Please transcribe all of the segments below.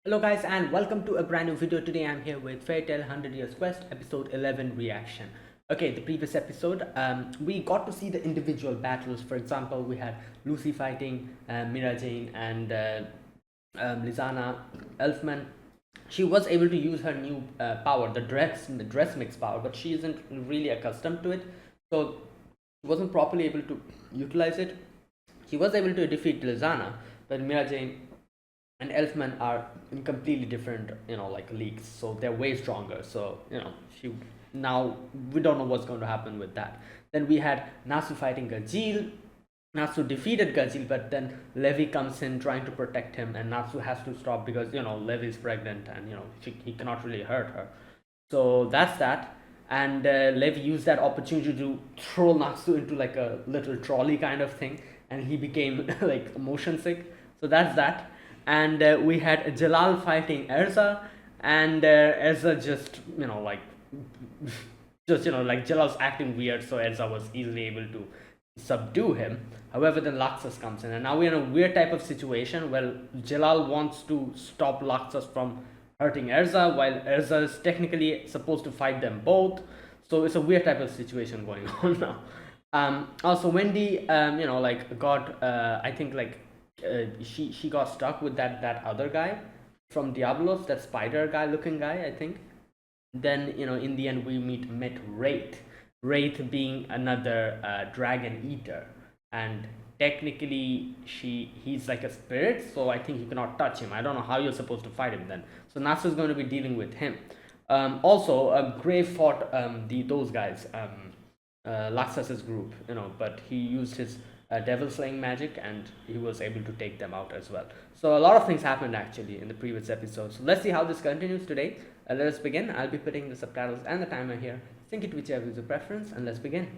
Hello guys and welcome to a brand new video. Today I'm here with Fairy Tail 100 Years Quest episode 11 reaction. Okay, the previous episode we got to see the individual battles. For example, we had Lucy fighting Mira Jane and Lizana Elfman. She was able to use her new power, the dress mix power, but she isn't really accustomed to it, so she wasn't properly able to utilize it. She was able to defeat Lizana, but Mira Jane and Elfman are in completely different, like leagues. So they're way stronger. So she now we don't know what's going to happen with that. Then we had Nasu fighting Gajil. Natsu defeated Gajil, but then Levi comes in trying to protect him, and Natsu has to stop because Levi's pregnant, and he cannot really hurt her. So that's that. And Levi used that opportunity to throw Natsu into like a little trolley kind of thing, and he became like motion sick. So that's that. And we had Jalal fighting Erza, and Erza just like like Jalal's acting weird, so Erza was easily able to subdue him. However, then Laxus comes in, and now we're in a weird type of situation where Jalal wants to stop Laxus from hurting Erza, while Erza is technically supposed to fight them both. So it's a weird type of situation going on now. Also, Wendy, like got I think like she got stuck with that other guy from Diablos, that spider guy looking guy, I think. Then in the end we met Wraith being another dragon eater, and technically he's like a spirit, so I think you cannot touch him. I don't know how you're supposed to fight him then. So Nasu is going to be dealing with him. Also, Grave fought those guys, Laxus's group, but he used his devil slaying magic, and he was able to take them out as well. So a lot of things happened actually in the previous episode. So let's see how this continues today. Let us begin. I'll be putting the subtitles and the timer here. Sync it whichever is your preference, and let's begin.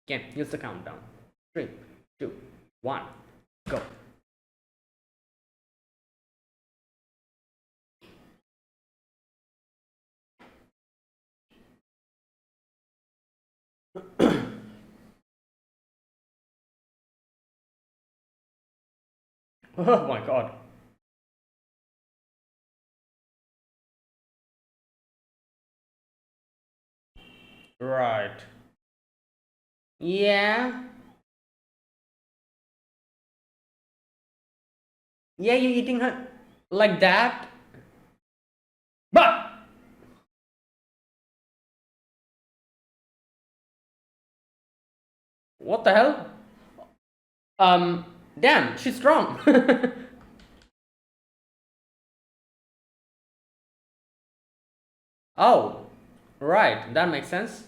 Okay, here's the countdown. 3, 2, 1, go. Oh my god. Right. Yeah. Yeah, you're eating her like that? But what the hell? Um, damn, she's strong. Oh, right, that makes sense.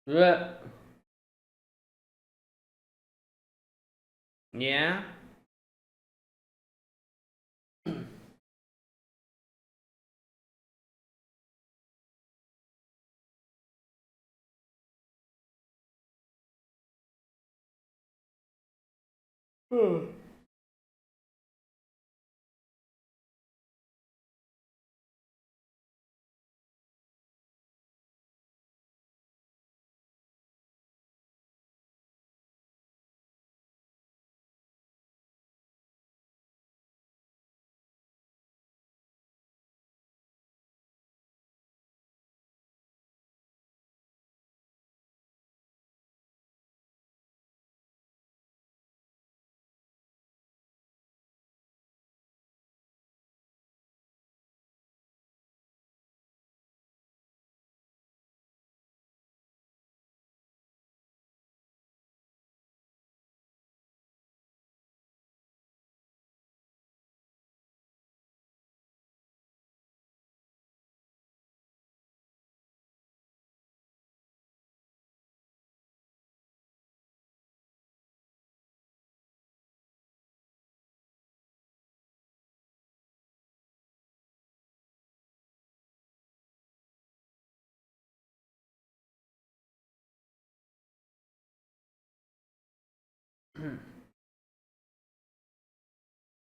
Yeah. Yeah.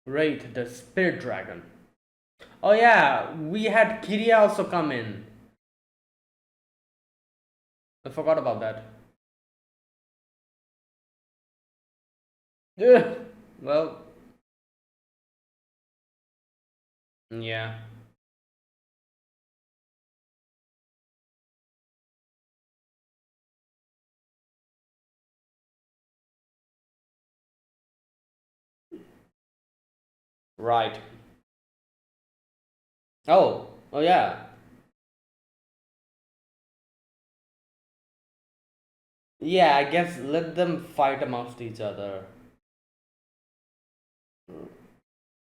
Right, the spirit dragon. Oh yeah, we had Kiria also come in. I forgot about that. Yeah. Well, yeah. Right. Oh, oh yeah. Yeah, I guess let them fight amongst each other.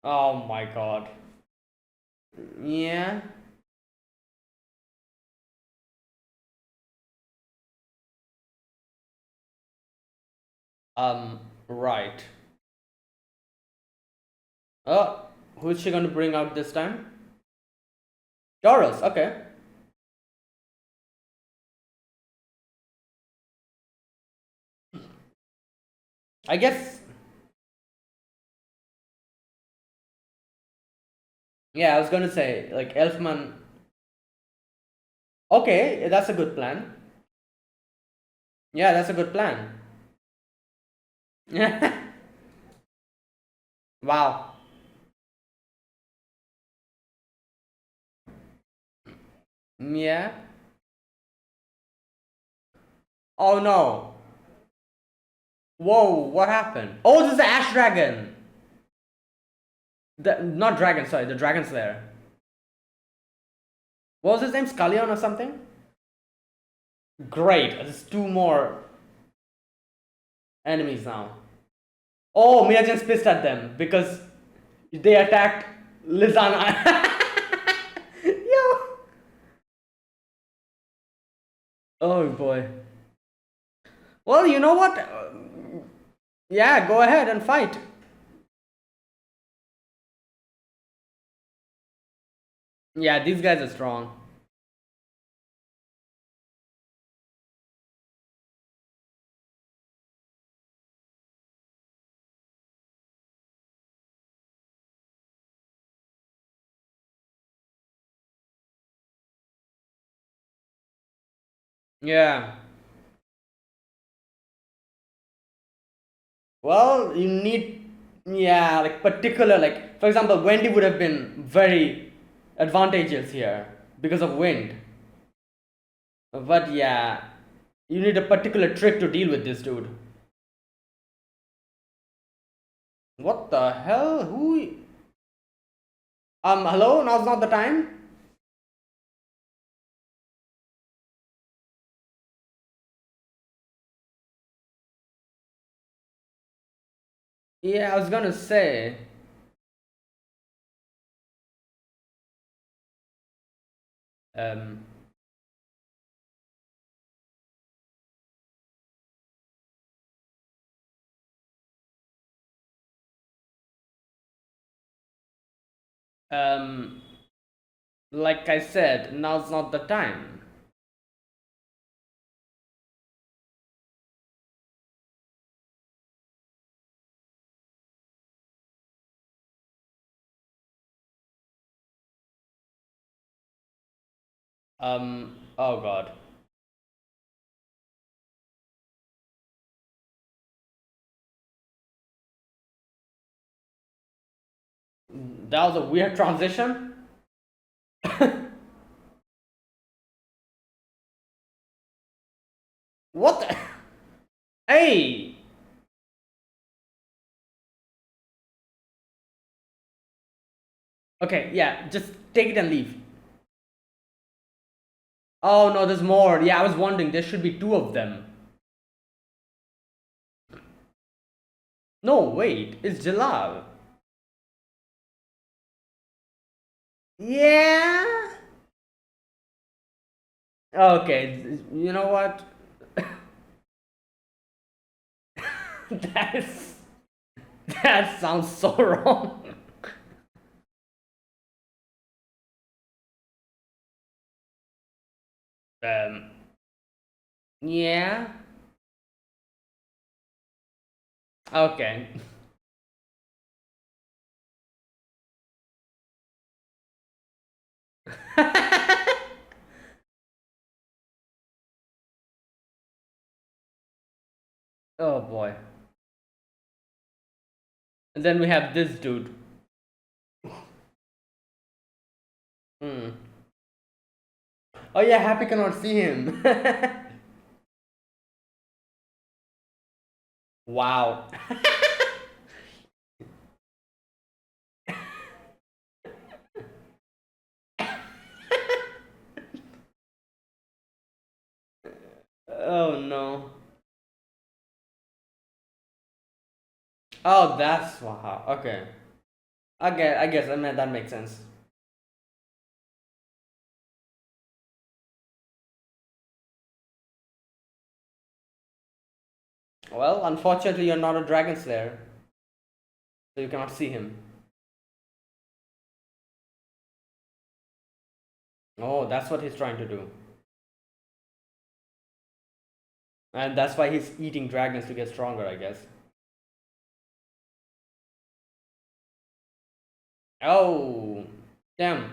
Oh my god. Yeah. Right. Oh, who's she gonna bring out this time? Taurus, okay. I guess, yeah, I was gonna say, like, Elfman. Okay, that's a good plan. Yeah, that's a good plan. Wow. Yeah. Oh no. Whoa, what happened? Oh, this is the Ash Dragon. The not dragon, sorry, the Dragon Slayer. What was his name? Scullion or something? Great. There's two more enemies now. Oh, Miyagen's pissed at them because they attacked Lizana. Yo. Oh boy. Well, you know what? Yeah, go ahead and fight. Yeah, these guys are strong. Yeah. Well, you need, yeah, like particular, like for example, Wendy would have been very advantageous here because of wind. But yeah, you need a particular trick to deal with this dude. What the hell? Who? Hello? Now's not the time? Yeah, I was gonna say. Um, um, like I said, now's not the time. Oh god. That was a weird transition. What the? Hey! Okay, yeah, just take it and leave. Oh no, there's more. Yeah, I was wondering, there should be two of them. No, wait, it's Jalal. Yeah. Okay, you know what? That's that sounds so wrong. Um, yeah. Okay. Oh boy. And then we have this dude. Hmm. Oh yeah, Happy cannot see him. Wow. Oh no. Oh, that's wow. Okay. Okay, I guess I mean that makes sense. Well, unfortunately, you're not a dragon slayer, so you cannot see him. Oh, that's what he's trying to do, and that's why he's eating dragons to get stronger, I guess. Oh, damn.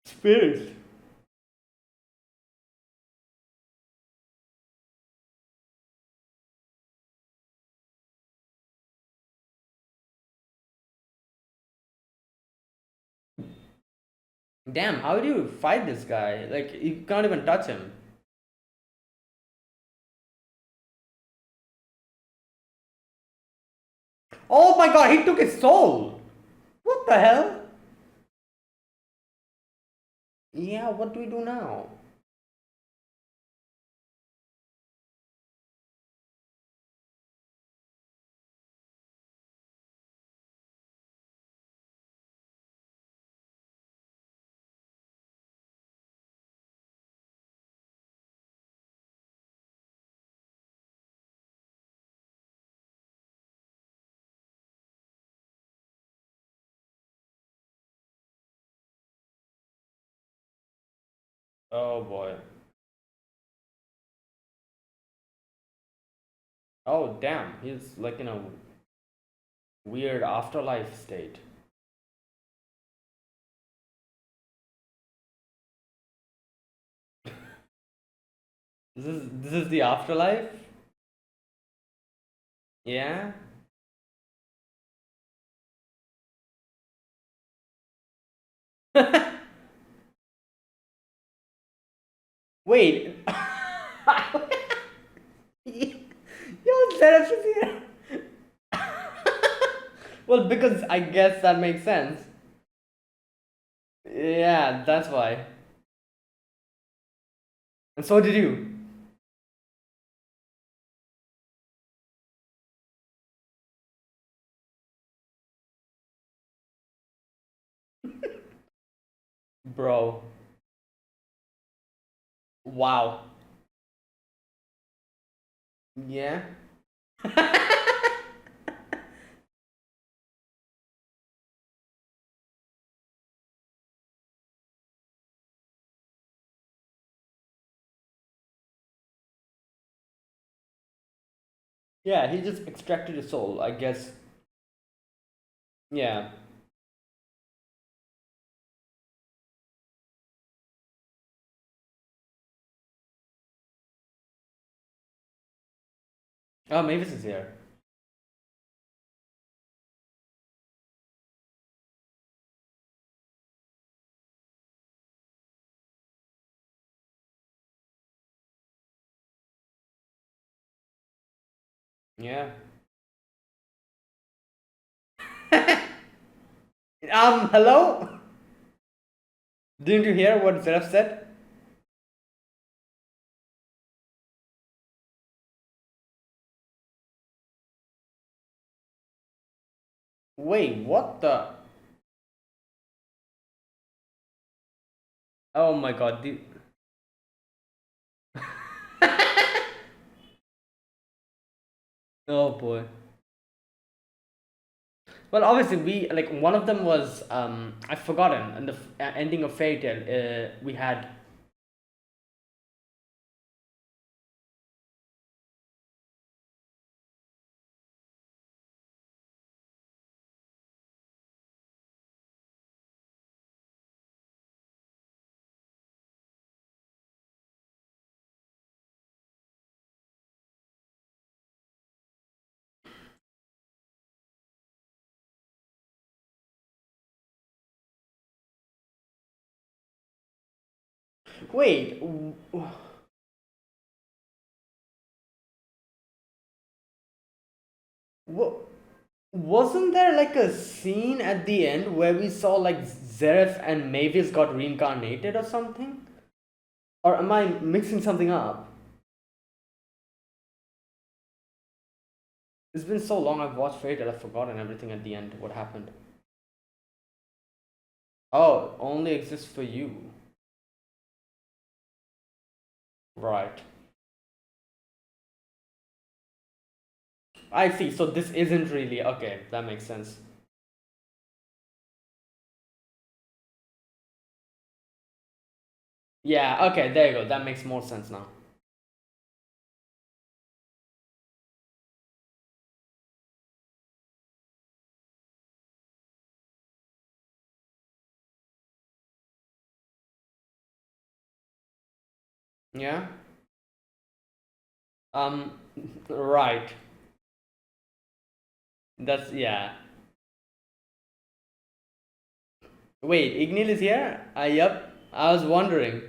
Spirit. Damn, how do you fight this guy? Like, you can't even touch him. Oh my god, he took his soul! What the hell? Yeah, what do we do now? Oh boy. Oh damn, he's like in a weird afterlife state. This is the afterlife? Yeah? Wait. Yo, Xerox is here. Well, because I guess that makes sense. Yeah, that's why. And so did you. Bro. Wow. Yeah. Yeah, he just extracted his soul, I guess. Yeah. Oh, Mavis is here. Yeah. Hello? Didn't you hear what Zeref said? Wait, what the? Oh my god. Oh boy. Well, obviously, we like one of them was I've forgotten. In the ending of Fairy Tail, we had Wait, wa- wasn't there like a scene at the end where we saw like Zeref and Mavis got reincarnated or something? Or am I mixing something up? It's been so long I've watched Fairy Tail, I've forgotten everything at the end, what happened. Oh, only exists for you. Right. I see, so this isn't really okay, that makes sense. Yeah, okay, there you go. That makes more sense now. Yeah? Um, right. That's, yeah. Wait, Ignil is here? Yup. I was wondering.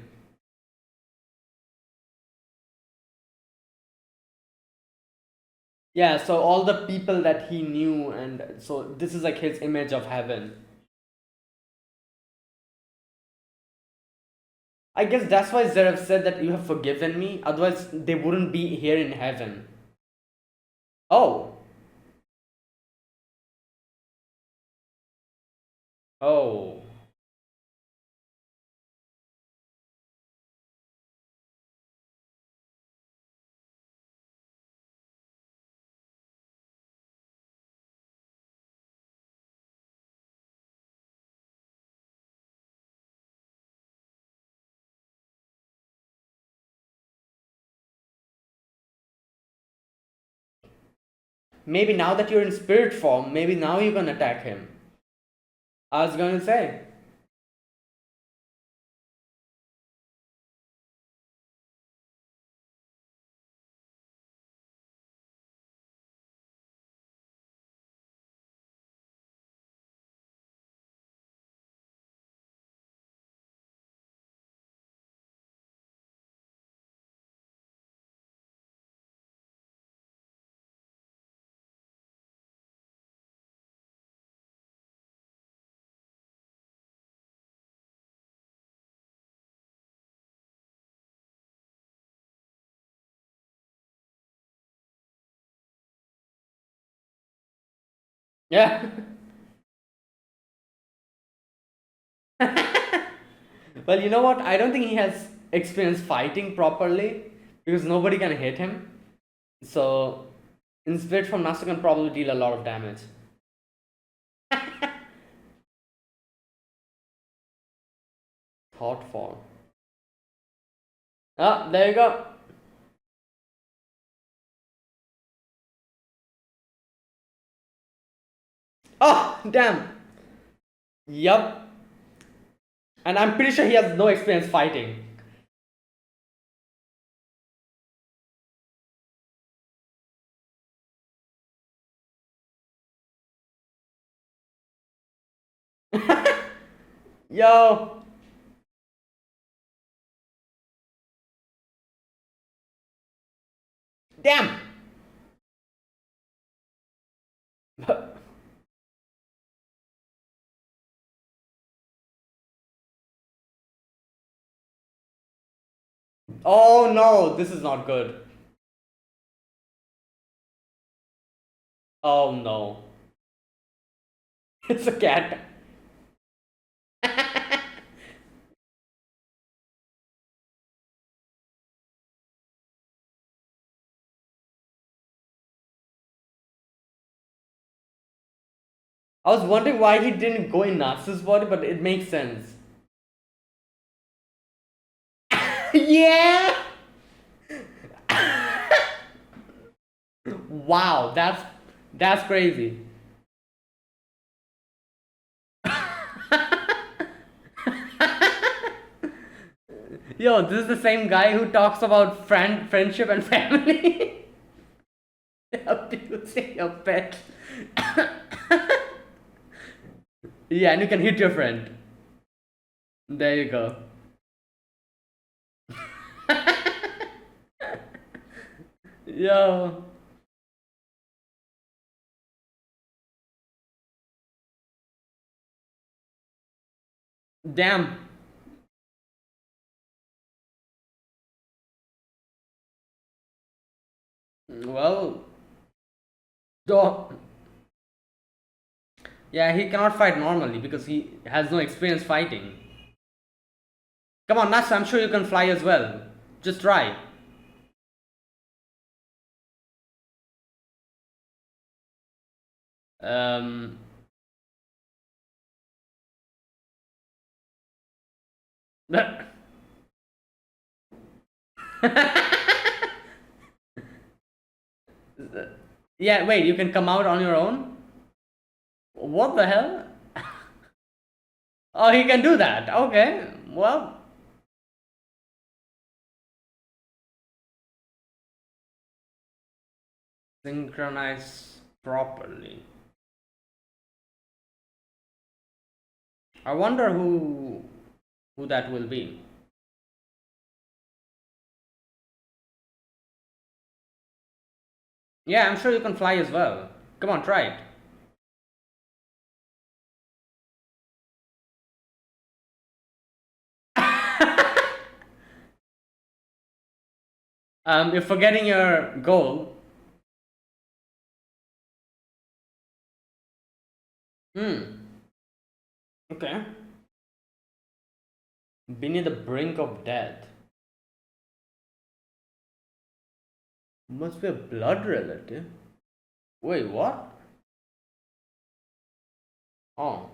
Yeah, so all the people that he knew, and so this is like his image of heaven. I guess that's why Zeref said that you have forgiven me, otherwise they wouldn't be here in heaven. Oh. Oh. Maybe now that you're in spirit form, maybe now you can attack him. I was gonna say. Yeah. Well, you know what? I don't think he has experience fighting properly because nobody can hit him. So, in Spirit from Master can probably deal a lot of damage. Thought form. Ah, there you go. Oh, damn. Yup. And I'm pretty sure he has no experience fighting. Yo. Damn. Oh no, this is not good. Oh no. It's a cat. I was wondering why he didn't go in Natsu's body, but it makes sense. Yeah. Wow, that's crazy. Yo, this is the same guy who talks about friendship and family. Abusing your pet. Yeah, and you can hit your friend. There you go. Yo, damn. Well, though, yeah, he cannot fight normally because he has no experience fighting. Come on, Nash, I'm sure you can fly as well. Just try. Um, yeah, wait, you can come out on your own? What the hell? Oh, he can do that. Okay, well, synchronize properly. I wonder who that will be. Yeah, I'm sure you can fly as well. Come on, try it. You're forgetting your goal. Hmm. Okay. Beneath the brink of death. Must be a blood relative. Wait, what? Oh.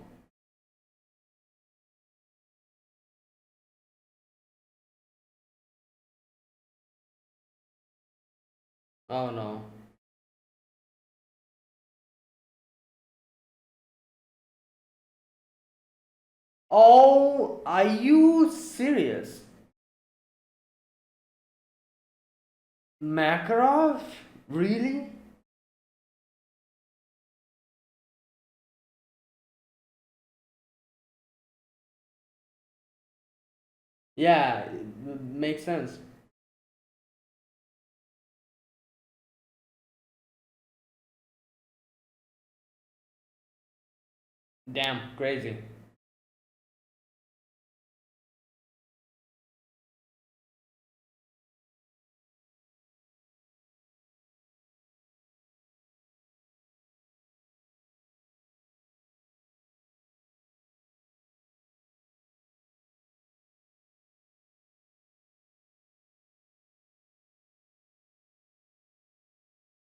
Oh no. Oh, are you serious? Makarov? Really? Yeah, it makes sense. Damn, crazy.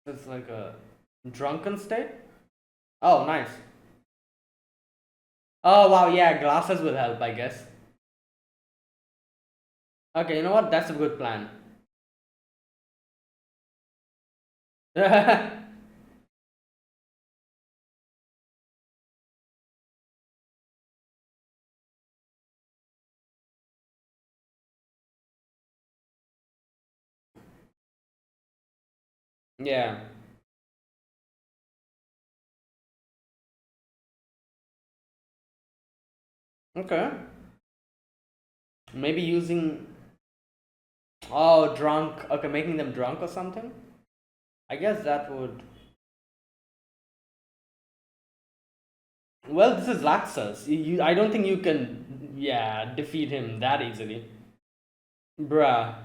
It's like a drunken state? Oh, nice. Oh, wow, yeah, glasses will help, I guess. Okay, you know what? That's a good plan. Yeah. Okay. Maybe using. Oh, drunk. Okay, making them drunk or something? I guess that would. Well, this is Laxus. I don't think you can, yeah, defeat him that easily. Bruh.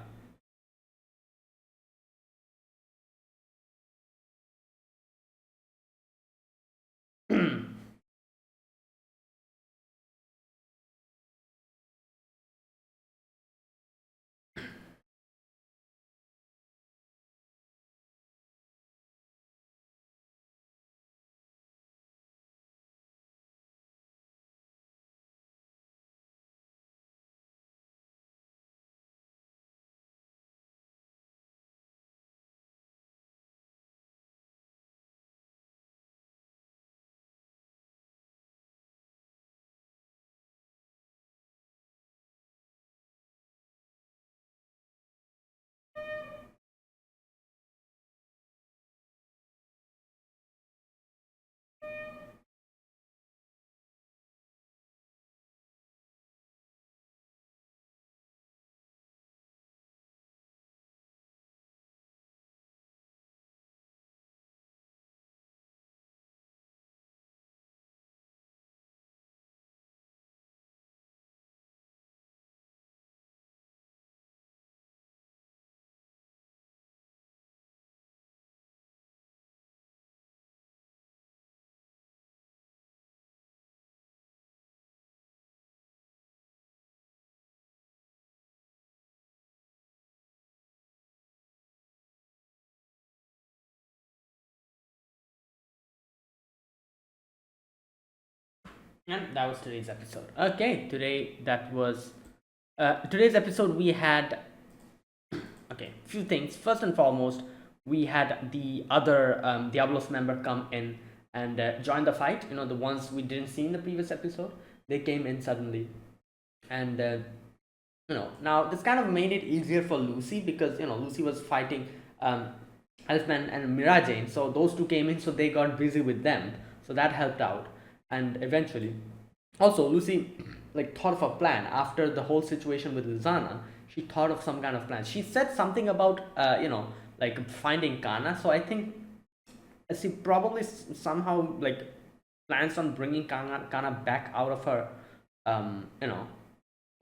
And that was today's episode. Okay, today's episode. We had, okay, few things. First and foremost, we had the other Diablos member come in and join the fight. You know, the ones we didn't see in the previous episode. They came in suddenly, and now this kind of made it easier for Lucy, because Lucy was fighting um, Elfman and Mira Jane, so those two came in, so they got busy with them, so that helped out. And eventually, also Lucy like thought of a plan after the whole situation with Lizana. She thought of some kind of plan. She said something about like finding Kana, so I think she probably somehow like plans on bringing Kana back out of her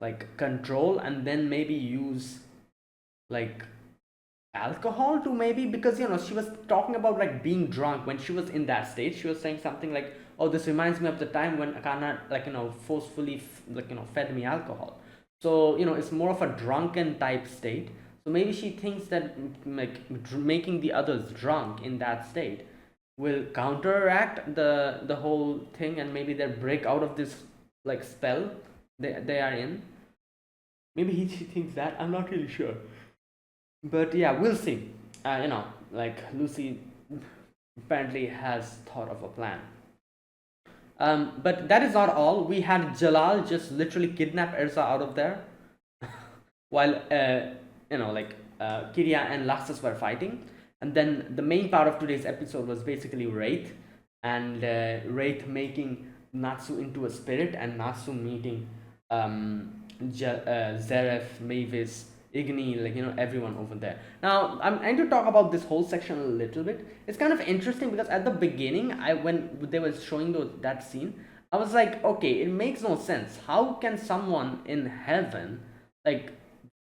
like control, and then maybe use like alcohol to, maybe, because she was talking about like being drunk when she was in that state. She was saying something like, oh, this reminds me of the time when Akana like forcefully fed me alcohol. So it's more of a drunken type state. So maybe she thinks that like making the others drunk in that state will counteract the whole thing, and maybe they'll break out of this like spell they are in. Maybe he thinks that. I'm not really sure, but yeah, we'll see. Like Lucy apparently has thought of a plan. But that is not all. We had Jalal just literally kidnap Erza out of there while Kiria and Laxus were fighting. And then the main part of today's episode was basically Wraith, and Wraith making Natsu into a spirit, and Natsu meeting Zeref, Mavis, Igni, everyone over there. Now I'm going to talk about this whole section a little bit. It's kind of interesting because at the beginning, when they were showing that scene, I was like, okay, it makes no sense. How can someone in heaven like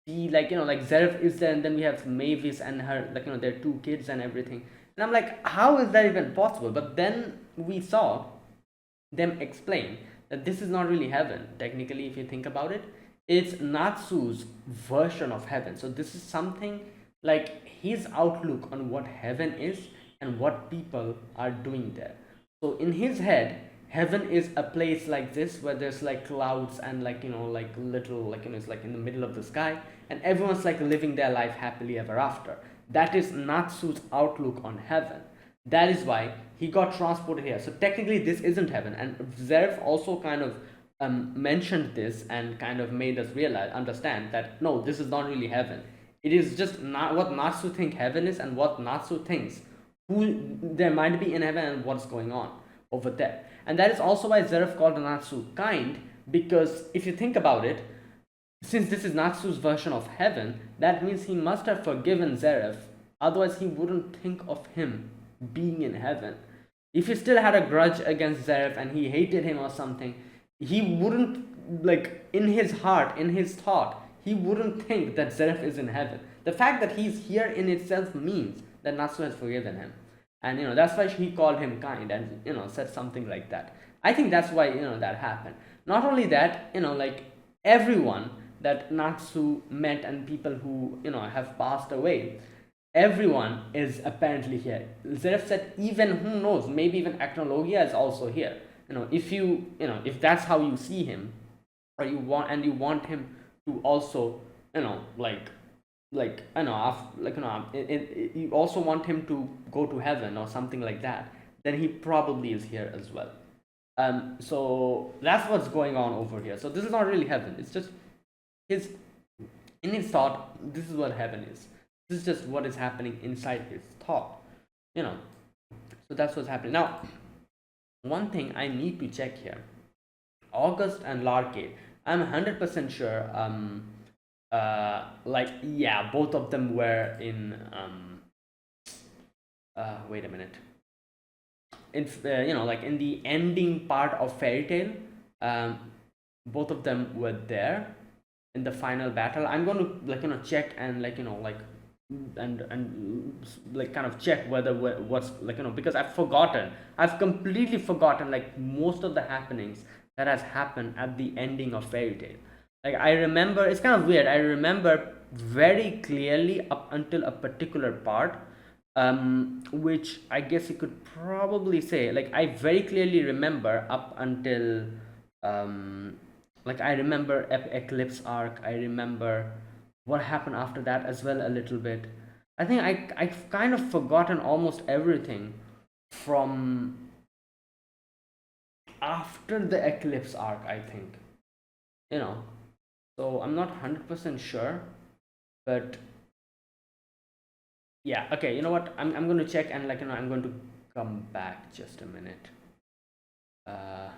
be like Zeref is there, and then we have Mavis and her their two kids and everything, and I'm like, how is that even possible? But then we saw them explain that this is not really heaven. Technically, if you think about it, it's Natsu's version of heaven. So this is something like his outlook on what heaven is and what people are doing there. So in his head, heaven is a place like this where there's like clouds and like little it's like in the middle of the sky, and everyone's like living their life happily ever after. That is Natsu's outlook on heaven. That is why he got transported here. So technically, this isn't heaven. And Zerf also kind of mentioned this and kind of made us understand that no, this is not really heaven. It is just not what Natsu think heaven is, and what Natsu thinks who there might be in heaven and what's going on over there. And that is also why Zeref called Natsu kind, because if you think about it, since this is Natsu's version of heaven, that means he must have forgiven Zeref. Otherwise, he wouldn't think of him being in heaven. If he still had a grudge against Zeref and he hated him or something, he wouldn't, like, in his heart, in his thought, he wouldn't think that Zeref is in heaven. The fact that he's here in itself means that Natsu has forgiven him. And that's why he called him kind and said something like that. I think that's why that happened. Not only that, like everyone that Natsu met and people who have passed away, everyone is apparently here. Zeref said even, who knows, maybe even Acnologia is also here. If that's how you see him, or you want him to also you also want him to go to heaven or something like that, then he probably is here as well. So that's what's going on over here. So this is not really heaven. It's just his, in his thought, this is what heaven is. This is just what is happening inside his thought. So that's what's happening. Now, one thing I need to check here. August and Larkade. I'm 100% sure. Both of them were in. Wait a minute. It's in the ending part of Fairy Tail. Both of them were there in the final battle. I'm going to check and kind of check whether what's because I've completely forgotten like most of the happenings that has happened at the ending of Fairy Tail. Like I remember, it's kind of weird, I remember very clearly up until a particular part, which I guess you could probably say, like, I very clearly remember up until, um, like, I remember Eclipse arc. I remember what happened after that as well a little bit. I think I've kind of forgotten almost everything from after the Eclipse arc, I think, you know. So I'm not 100% sure, but yeah, okay, you know what? I'm going to check, and, like, I'm going to come back just a minute. Uh,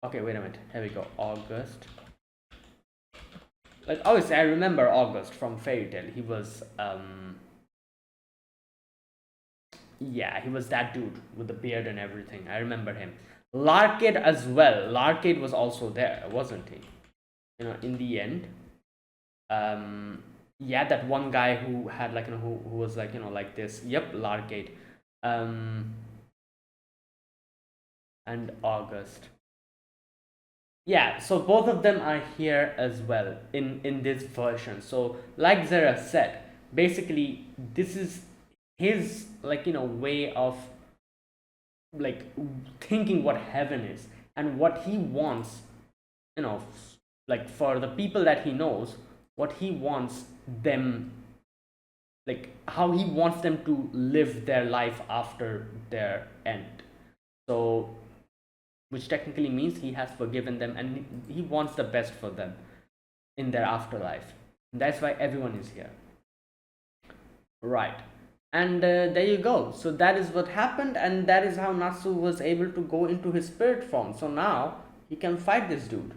okay, wait a minute. Here we go. August. Like, obviously, I remember August from Fairy Tail. He was, yeah, he was that dude with the beard and everything. I remember him. Larkade as well. Larkade was also there, wasn't he? In the end. Yeah, that one guy who had, like, who was, like, like this. Yep, Larkade. Um, and August. Yeah, so both of them are here as well in this version. So, like Zara said, basically this is his, like, way of, like, thinking what heaven is and what he wants, like, for the people that he knows, what he wants them, like, how he wants them to live their life after their end. So, which technically means he has forgiven them and he wants the best for them in their afterlife. That's why everyone is here. Right. And there you go. So that is what happened, and that is how Natsu was able to go into his spirit form. So now he can fight this dude.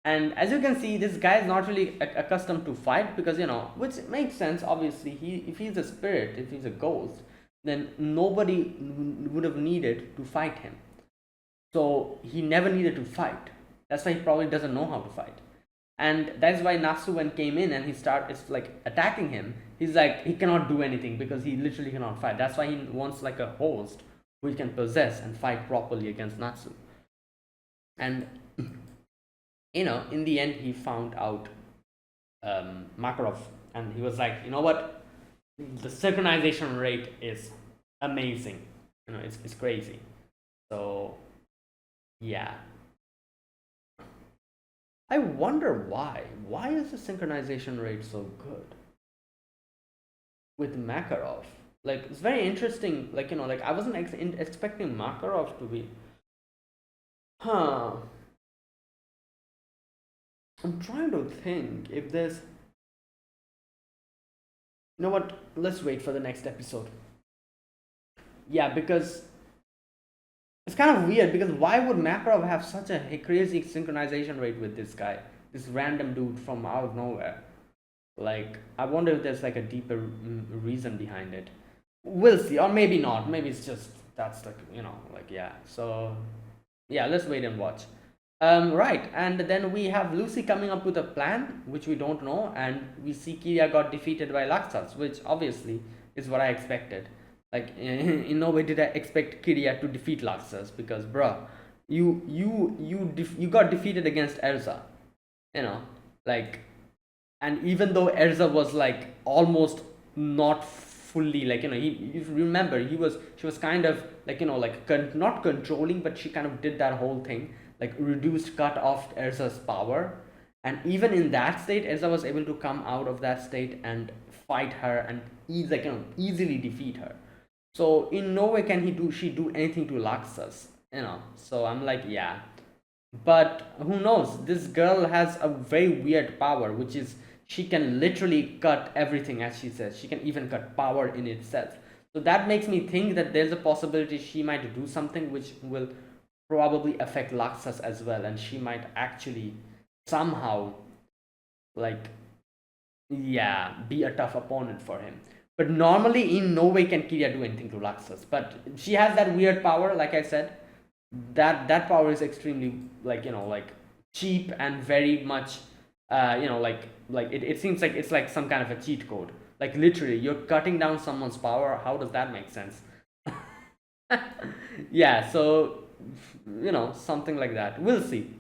And as you can see, this guy is not really accustomed to fight, because, which makes sense. Obviously, if he's a spirit, if he's a ghost, then nobody would have needed to fight him. So he never needed to fight. That's why he probably doesn't know how to fight. And that's why Natsu, when came in and he started, like, attacking him, he's like, he cannot do anything because he literally cannot fight. That's why he wants, like, a host who he can possess and fight properly against Natsu. And in the end, he found out Makarov, and he was like, you know what? The synchronization rate is amazing. It's crazy. So yeah, I wonder why. Why is the synchronization rate so good with Makarov? Like, it's very interesting. Like, like, I wasn't expecting Makarov to be. Huh. I'm trying to think if there's. You know what? Let's wait for the next episode. Yeah, because it's kind of weird, because why would Makarov have such a crazy synchronization rate with this guy? This random dude from out of nowhere. Like, I wonder if there's, like, a deeper reason behind it. We'll see, or maybe not. Maybe it's just that's, like, like, yeah. So yeah, let's wait and watch. Right, and then we have Lucy coming up with a plan which we don't know, and we see Kiria got defeated by Laxas, which obviously is what I expected. Like, in no way did I expect Kiria to defeat Laxas, because, bruh, you got defeated against Erza, like, and even though Erza was, like, almost not fully, like, if you remember, she was kind of, like, like, not controlling, but she kind of did that whole thing, like, reduced, cut off Erza's power. And even in that state, Erza was able to come out of that state and fight her and easily defeat her. So in no way can she do anything to Laxas, so I'm like, yeah. But who knows, this girl has a very weird power, which is she can literally cut everything. As she says, she can even cut power in itself. So that makes me think that there's a possibility she might do something which will probably affect Laxas as well, and she might actually somehow, like, yeah, be a tough opponent for him. But normally, in no way can Kiria do anything to Laxas. But she has that weird power, like I said. That power is extremely, like, like, cheap and very much, like it seems like it's like some kind of a cheat code. Like, literally, you're cutting down someone's power. How does that make sense? Yeah, so, something like that. We'll see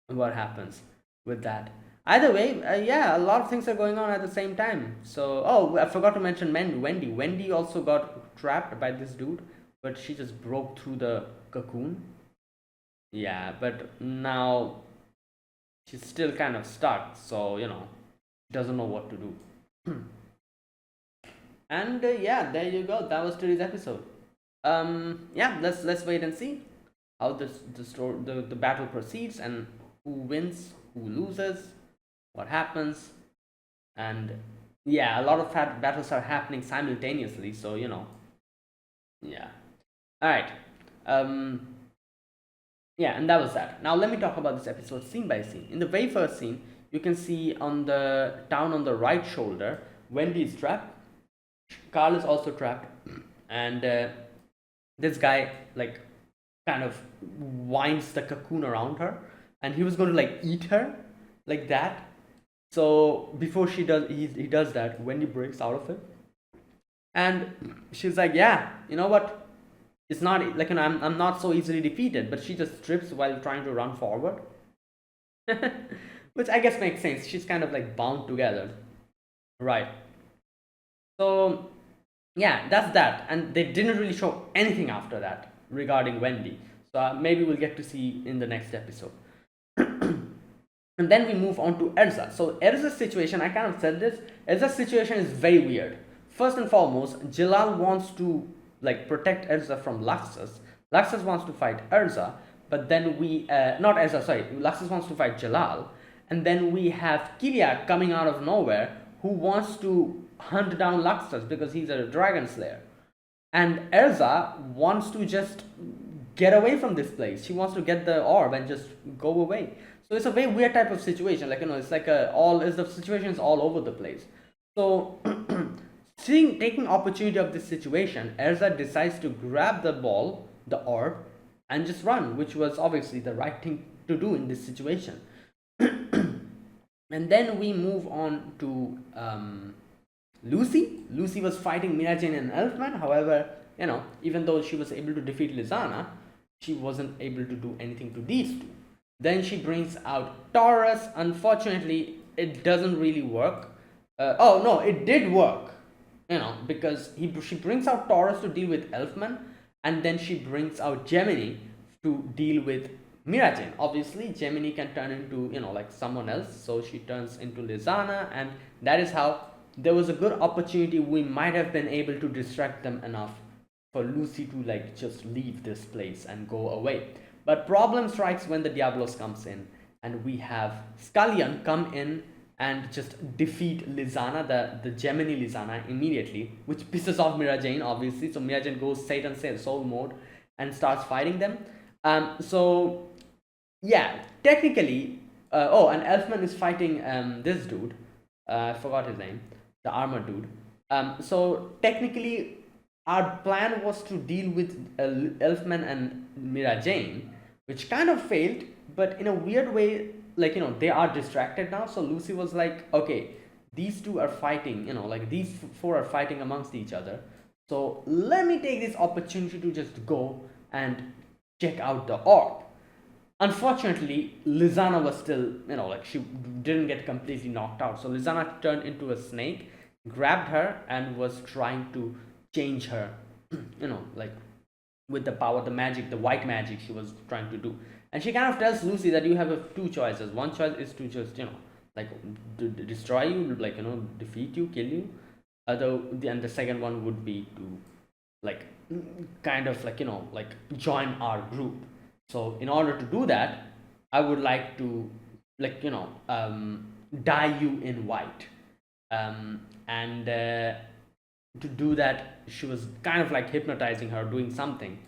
what happens with that. Either way, yeah, a lot of things are going on at the same time. So, oh, I forgot to mention Wendy. Wendy also got trapped by this dude, but she just broke through the cocoon. Yeah, but now she's still kind of stuck, so doesn't know what to do. And yeah, there you go. That was today's episode. Yeah, let's wait and see how the battle proceeds and who wins, who loses, what happens, and yeah, a lot of battles are happening simultaneously. So yeah. All right. Um, yeah, and that was that. Now let me talk about this episode scene by scene. In the very first scene, you can see on the town on the right shoulder, Wendy is trapped. Carl is also trapped, and this guy like kind of winds the cocoon around her, and he was going to like eat her like that. So before he does that, Wendy breaks out of it, and she's like, yeah, you know what, it's not like I'm not so easily defeated, but she just trips while trying to run forward. Which I guess makes sense, she's kind of like bound together, right? So yeah, that's that. And they didn't really show anything after that regarding Wendy. So maybe we'll get to see in the next episode. And then we move on to Erza. So Erza's situation, I kind of said this, Erza's situation is very weird. First and foremost, Jalal wants to like protect Erza from Laxus. Laxus wants to fight Erza, but then not Erza, sorry, Laxus wants to fight Jalal. And then we have Kiria coming out of nowhere who wants to hunt down Laxus because he's a dragon slayer. And Erza wants to just get away from this place. She wants to get the orb and just go away. So it's a very weird type of situation. Like it's like the situation is all over the place. So taking opportunity of this situation, Erza decides to grab the ball, the orb, and just run, which was obviously the right thing to do in this situation. And then we move on to Lucy. Lucy was fighting Mira Jane and Elfman. However, even though she was able to defeat Lizana, she wasn't able to do anything to these two. Then she brings out Taurus. Unfortunately, it doesn't really work. Oh no, it did work. Because she brings out Taurus to deal with Elfman, and then she brings out Gemini to deal with Mira Jane. Obviously, Gemini can turn into like someone else, so she turns into Lizana, and that is how there was a good opportunity. We might have been able to distract them enough for Lucy to like just leave this place and go away. But problem strikes when the Diablos comes in, and we have Scullion come in and just defeat Lizana, the Gemini Lizana, immediately, which pisses off Mira Jane, obviously. So Mira Jane goes Satan Soul mode and starts fighting them. So yeah, technically, and Elfman is fighting this dude. I forgot his name, the armored dude. So technically, our plan was to deal with Elfman and Mira Jane, which kind of failed, but in a weird way, like they are distracted now. So Lucy was like, okay, these two are fighting, like these four are fighting amongst each other. So let me take this opportunity to just go and check out the orb. Unfortunately, Lizana was still, like she didn't get completely knocked out. So Lizana turned into a snake, grabbed her, and was trying to change her, like with the power, the magic, the white magic she was trying to do. And she kind of tells Lucy that you have two choices. One choice is to just, like destroy you, like, defeat you, kill you. And the second one would be to, like, kind of like, like join our group. So in order to do that, I would like to, like, dye you in white. And to do that, she was kind of like hypnotizing her, doing something.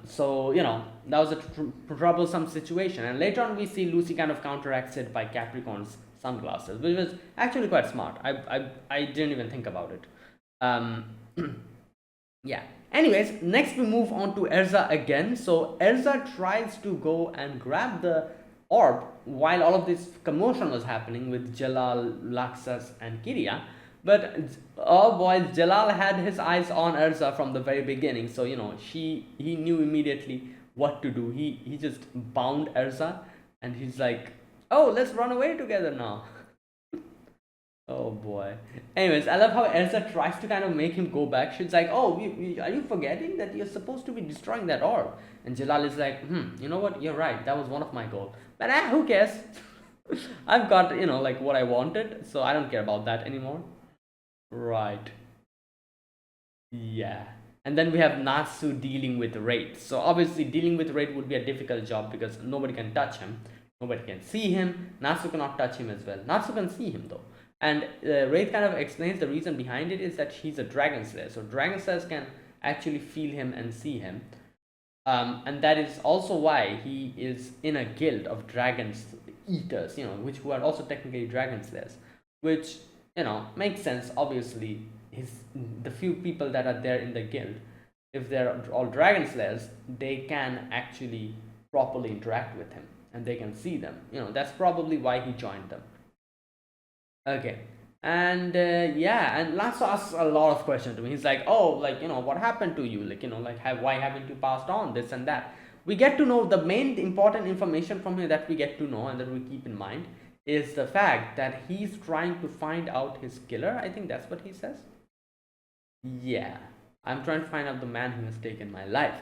So that was a troublesome situation. And later on, we see Lucy kind of counteracts it by Capricorn's sunglasses, which was actually quite smart. I didn't even think about it. Yeah. Anyways, next we move on to Erza again. So Erza tries to go and grab the orb while all of this commotion was happening with Jalal, Laxus, and Kiria. But oh boy, Jalal had his eyes on Erza from the very beginning. So he knew immediately what to do. He just bound Erza, and he's like, Oh, let's run away together now. Oh boy. Anyways, I love how Elsa tries to kind of make him go back. She's like, "Oh, are you forgetting that you're supposed to be destroying that orb?" And Jalal is like, you know what? You're right. That was one of my goals. But who cares? I've got, like what I wanted, so I don't care about that anymore. Right. Yeah. And then we have Natsu dealing with Wraith. So obviously dealing with Wraith would be a difficult job because nobody can touch him. Nobody can see him. Natsu cannot touch him as well. Natsu can see him though. And Wraith kind of explains the reason behind it is that he's a dragon slayer. So dragon slayers can actually feel him and see him. And that is also why he is in a guild of dragons eaters, which who are also technically dragon slayers, which makes sense. Obviously, his the few people that are there in the guild, if they're all dragon slayers, they can actually properly interact with him and they can see them. That's probably why he joined them. Okay. And yeah, and Lasso asks a lot of questions to me. He's like, "Oh, like what happened to you? Like why haven't you passed on this and that?" We get to know the main important information from him that we get to know and that we keep in mind is the fact that he's trying to find out his killer. I think that's what he says. Yeah, I'm trying to find out the man who has taken my life.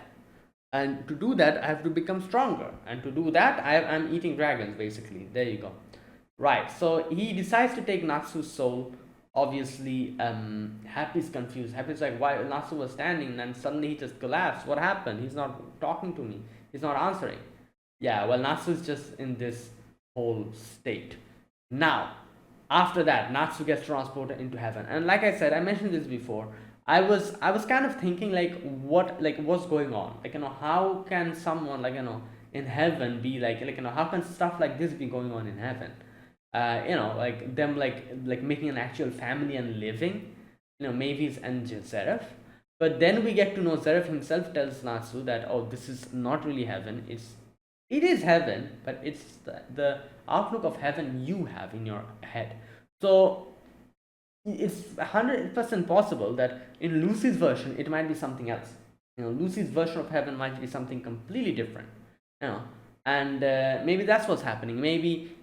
And to do that, I have to become stronger. And to do that, I'm eating dragons, basically. There you go. Right, so he decides to take Natsu's soul. Obviously, Happy's confused. Happy's like, why Natsu was standing, and then suddenly he just collapsed. What happened? He's not talking to me. He's not answering. Yeah, well, Natsu's just in this whole state. Now, after that, Natsu gets transported into heaven. And like I said, I mentioned this before. I was kind of thinking what's going on? How can someone in heaven be how can stuff like this be going on in heaven? Like them like making an actual family and living, Mavis and Zeref. But then we get to know Zeref himself tells Natsu that, oh, this is not really heaven. It is heaven, but it's the outlook of heaven you have in your head. So it's 100% possible that in Lucy's version it might be something else. Lucy's version of heaven might be something completely different. And maybe that's what's happening. Maybe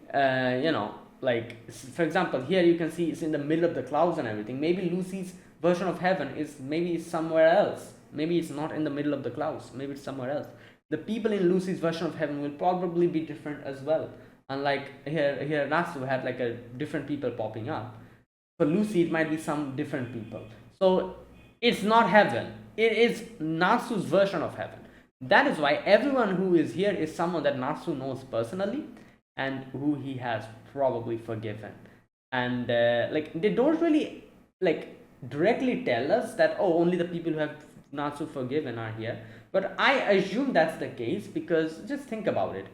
like for example, here you can see it's in the middle of the clouds and everything. Maybe Lucy's version of heaven is maybe somewhere else. Maybe it's not in the middle of the clouds. Maybe it's somewhere else. The people in Lucy's version of heaven will probably be different as well. Unlike here Natsu had like a different people popping up. For Lucy, it might be some different people. So it's not heaven. It is Natsu's version of heaven. That is why everyone who is here is someone that Natsu knows personally and who he has probably forgiven. And they don't really directly tell us that, oh, only the people who have Natsu forgiven are here. But I assume that's the case because just think about it.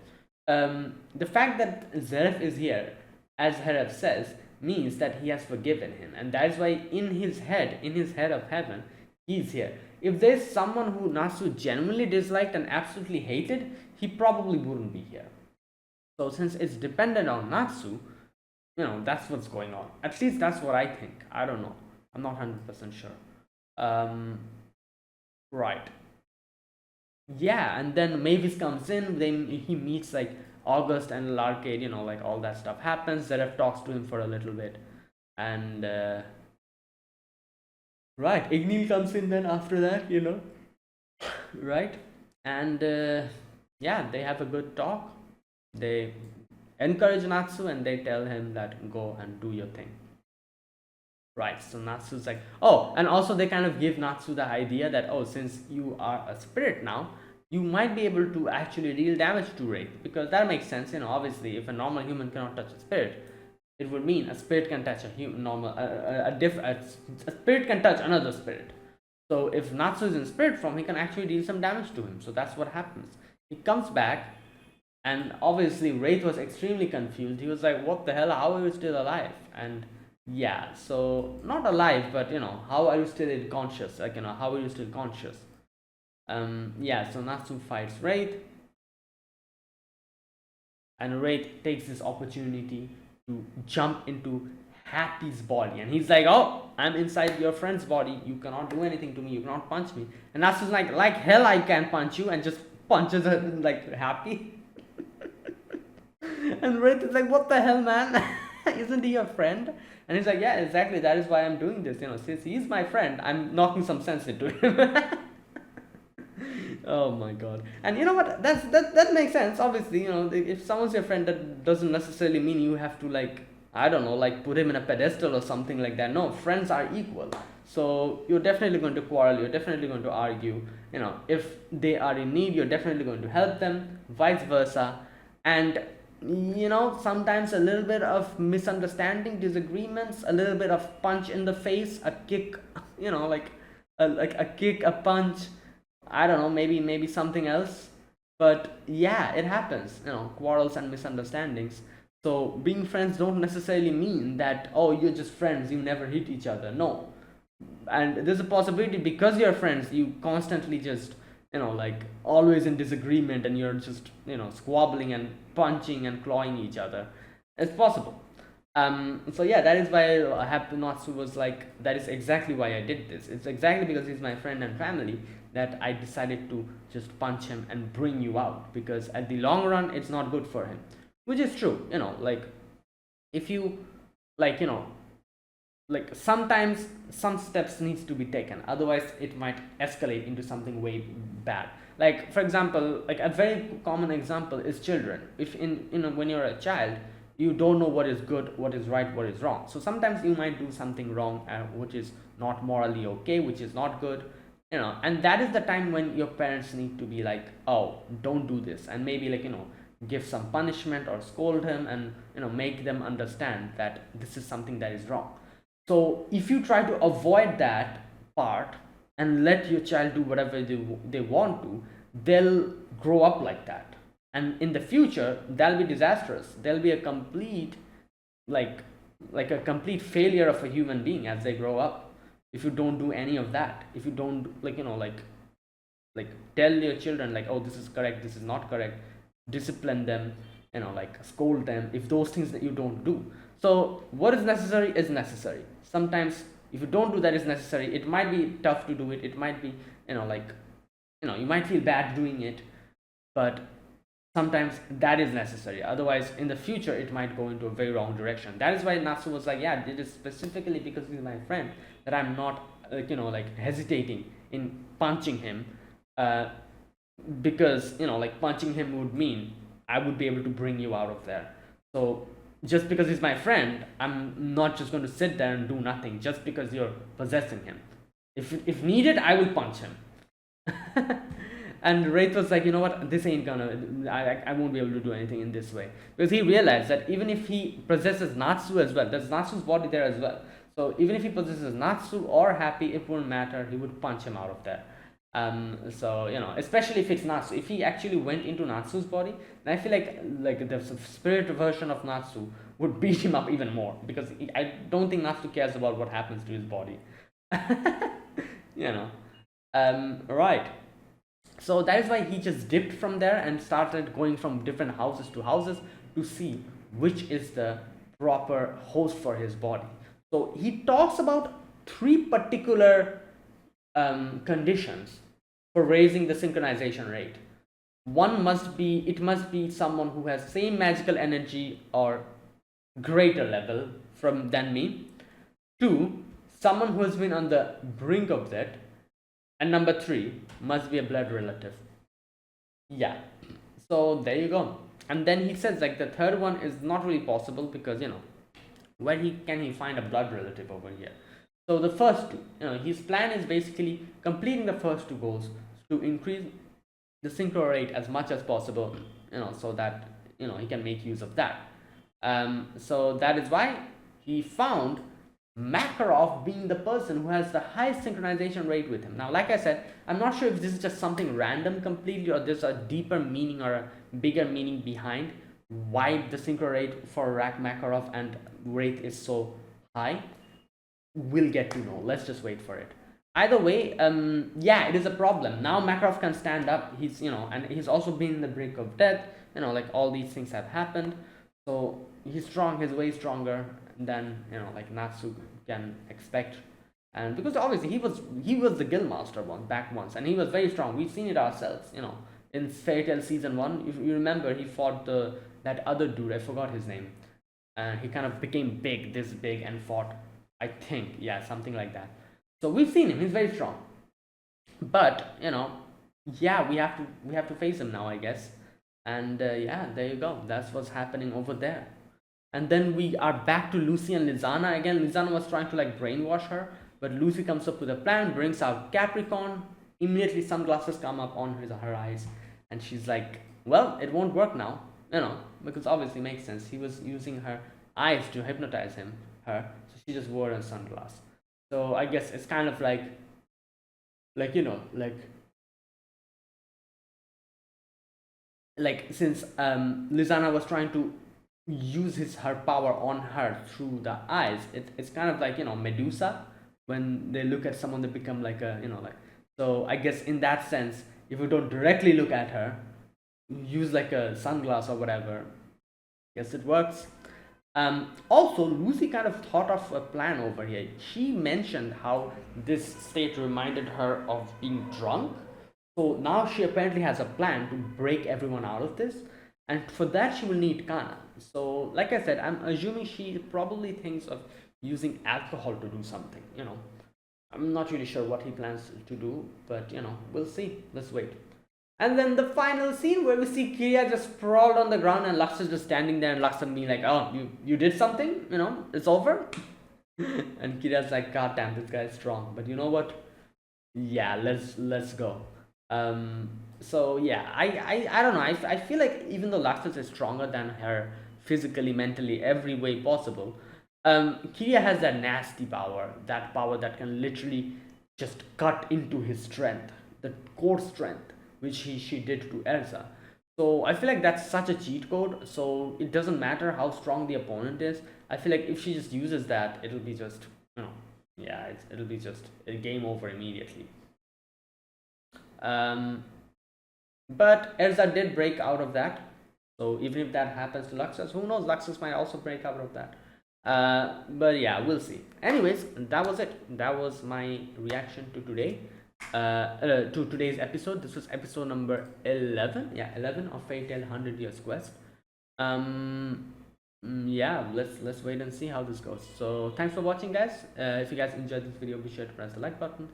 The fact that Zeref is here, as Heref says, means that he has forgiven him, and that is why in his head of heaven, he's here. If there's someone who Natsu genuinely disliked and absolutely hated, he probably wouldn't be here. So since it's dependent on Natsu, that's what's going on. At least that's what I think. I don't know. I'm not 100% sure. Right. Yeah, and then Mavis comes in. Then he meets August and Larcade. All that stuff happens. Zeref talks to him for a little bit, and right, Igneel comes in then after that. Right, and yeah, they have a good talk. They encourage Natsu and they tell him that go and do your thing. Right, so Natsu's like, oh, and also they kind of give Natsu the idea that, oh, since you are a spirit now, you might be able to actually deal damage to Wraith, because that makes sense. Obviously, if a normal human cannot touch a spirit, it would mean a spirit can touch a human normal a spirit can touch another spirit. So if Natsu is in spirit form, he can actually deal some damage to him. So that's what happens. He comes back, and obviously Wraith was extremely confused. He was like, what the hell, how are you still alive? And yeah, so not alive, but how are you still conscious? How are you still conscious? Yeah, so Natsu fights Wraith, and Wraith takes this opportunity to jump into Happy's body, and he's like, oh, I'm inside your friend's body, you cannot do anything to me, you cannot punch me. And Natsu's like hell I can punch you, and just punches her like Happy. And Wraith is like, what the hell, man? Isn't he your friend? And he's like, yeah, exactly. That is why I'm doing this. Since he's my friend, I'm knocking some sense into him. Oh my god. And you know what? That makes sense. Obviously, if someone's your friend, that doesn't necessarily mean you have to, like, I don't know, like put him in a pedestal or something like that. No, friends are equal. So you're definitely going to quarrel, you're definitely going to argue. If they are in need, you're definitely going to help them, vice versa. And sometimes a little bit of misunderstanding, disagreements, a little bit of punch in the face, a kick, like a kick, a punch, I don't know, maybe something else. But yeah, it happens, quarrels and misunderstandings. So being friends don't necessarily mean that, oh, you're just friends, you never hit each other. No. And there's a possibility, because you're friends, you constantly just, like always in disagreement, and you're just, squabbling and punching and clawing each other. It's possible. So yeah, that is why Natsu was like, that is exactly why I did this. It's exactly because he's my friend and family that I decided to just punch him and bring you out, because at the long run it's not good for him. Which is true. Like, if you, like, like, sometimes some steps needs to be taken, otherwise it might escalate into something way bad. Like, for example, like a very common example is children. If when you're a child, you don't know what is good, what is right, what is wrong. So sometimes you might do something wrong, which is not morally okay, which is not good. And that is the time when your parents need to be like, oh, don't do this, and maybe, like, give some punishment or scold him, and make them understand that this is something that is wrong. So if you try to avoid that part and let your child do whatever they want to, they'll grow up like that. And in the future, they'll be disastrous. They'll be a complete, like a complete failure of a human being as they grow up. If you don't do any of that, if you don't, like tell your children, like, oh, this is correct, this is not correct, discipline them, like scold them, if those things that you don't do. So what is necessary is necessary. Sometimes if you don't do that is necessary, it might be tough to do it, it might be, you might feel bad doing it, but sometimes that is necessary. Otherwise, in the future, it might go into a very wrong direction. That is why Natsu was like, yeah, it is specifically because he's my friend that I'm not, like hesitating in punching him, because, like punching him would mean I would be able to bring you out of there. So just because he's my friend, I'm not just going to sit there and do nothing just because you're possessing him. If needed, I will punch him. And Wraith was like, you know what, this ain't gonna, I won't be able to do anything in this way. Because he realized that even if he possesses Natsu as well, there's Natsu's body there as well. So even if he possesses Natsu or Happy, it wouldn't matter, he would punch him out of there. So, especially if it's Natsu, if he actually went into Natsu's body, then I feel like the spirit version of Natsu would beat him up even more, because I don't think Natsu cares about what happens to his body. Right. So that is why he just dipped from there and started going from different houses to houses to see which is the proper host for his body. So he talks about 3 particular conditions for raising the synchronization rate. One must be someone who has same magical energy or greater level than me. 2, someone who has been on the brink of that. And number 3, must be a blood relative. Yeah. So there you go. And then he says, like, the third one is not really possible because, where can he find a blood relative over here? So the first 2, his plan is basically completing the first 2 goals to increase the synchro rate as much as possible, so that, he can make use of that. So that is why he found Makarov being the person who has the highest synchronization rate with him. Now, like I said, I'm not sure if this is just something random completely, or there's a deeper meaning or a bigger meaning behind why the synchro rate for Makarov and Wraith is so high. We'll get to know. Let's just wait for it. Either way, yeah, it is a problem. Now Makarov can stand up. He's, and he's also been in the brink of death. Like all these things have happened. So he's strong. He's way stronger than, like Natsu can expect. And because obviously he was the guild master once, and he was very strong. We've seen it ourselves. In Fairy Tail season 1, if you remember, he fought the that other dude, I forgot his name. He kind of became big, this big, and fought, I think, yeah, something like that. So we've seen him, he's very strong. But yeah, we have to face him now, I guess. And yeah, there you go, that's what's happening over there. And then we are back to Lucy and Lizana again. Lizana was trying to like brainwash her, but Lucy comes up with a plan, brings out Capricorn. Immediately, sunglasses come up on her eyes, and she's like, "Well, it won't work now, because obviously it makes sense. He was using her eyes to hypnotize so she just wore a sunglass. So I guess it's kind of like since Lizana was trying to use her power on her through the eyes. It's kind of like Medusa, when they look at someone they become like a so I guess in that sense, if you don't directly look at her, use like a sunglass or whatever, yes, it works. Also, Lucy kind of thought of a plan over here. She mentioned how this state reminded her of being drunk. So now she apparently has a plan to break everyone out of this. And for that, she will need Kana. So, like I said, I'm assuming she probably thinks of using alcohol to do something. I'm not really sure what he plans to do, but we'll see. Let's wait. And then the final scene where we see Kiria just sprawled on the ground and Lux is just standing there, and Lux being like, "Oh, you did something? It's over." And Kiria's like, "God damn, this guy's strong." But you know what? Yeah, let's go. So yeah, I don't know. I feel like even though Lux is stronger than her physically, mentally, every way possible, Kiria has that nasty power, that power that can literally just cut into his strength, the core strength, which she did to Elsa. So I feel like that's such a cheat code. So it doesn't matter how strong the opponent is. I feel like if she just uses that, it'll be just yeah, it'll be just a game over immediately. Um, but Elsa did break out of that. So even if that happens to Luxus, who knows? Luxus might also break out of that. But yeah, we'll see. Anyways, that was it. That was my reaction to to today's episode. This was episode number 11. Yeah, 11 of Fairy Tail 100 Years Quest. Yeah, let's wait and see how this goes. So thanks for watching, guys. If you guys enjoyed this video, be sure to press the like button.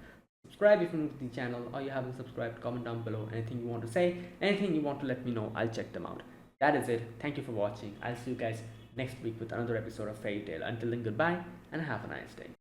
Subscribe if you're new to the channel, or you haven't subscribed. Comment down below anything you want to say, anything you want to let me know. I'll check them out. That is it. Thank you for watching. I'll see you guys next week with another episode of Fairy Tail. Until then, goodbye and have a nice day.